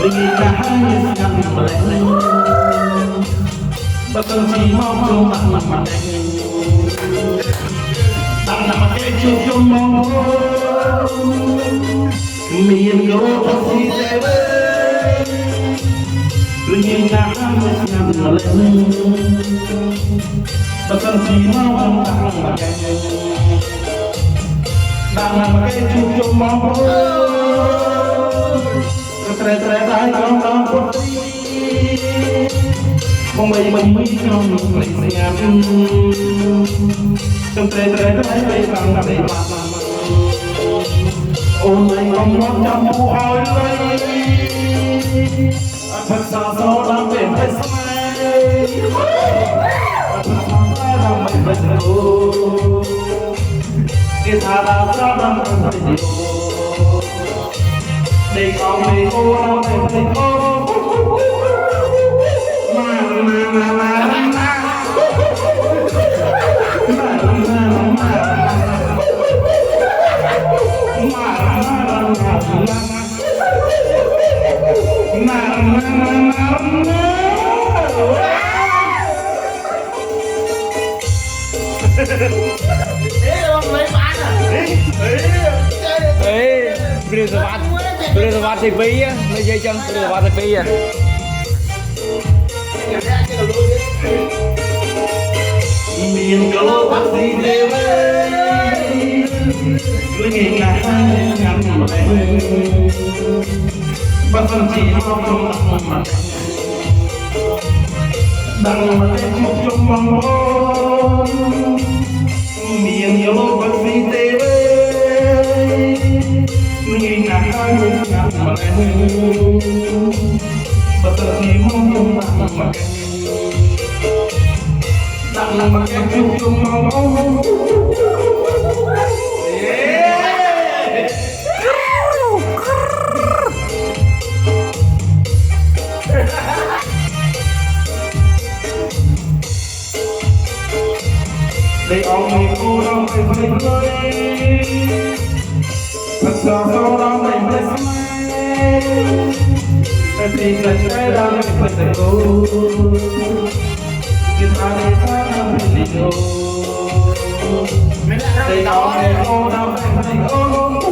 Linh cả hai nhắm lại bất cần chỉ mong trong mặt đang nằm cái chuông trong mong miền gỗ bất gì thế Linh cả hai nhắm lại bất cần chỉ mong trong mặt đang nằm cái chuông trong mong tre tay trong lòng của không mấy trong mình ngắm trong tre tay bằng đầy mặt ôn lại không có trăm phút hỏi lấy thật xa gió đang về phải say thật xa đang mây mây rồi kia thà đã ra đang phải điều để con mình cô đâu để mình cô Beli tempat TV ya, meja jam beli tempat TV ya. Miền gỗ bắc gì đều linh cả hai nhắm lại bất phân chỉ mong trong mặt đang mặt chụp trong mong miền gỗ bắc gì đều linh cả hai nhắm lại bất phân chỉ mong trong mặt đang mặt chụp trong mong để ông người cô đang phải phải cười thật ra sau đó mình phải smile em thì là trái đang phải phải cô kita để ta đang phải đi đâu để ông người cô đang phải phải cô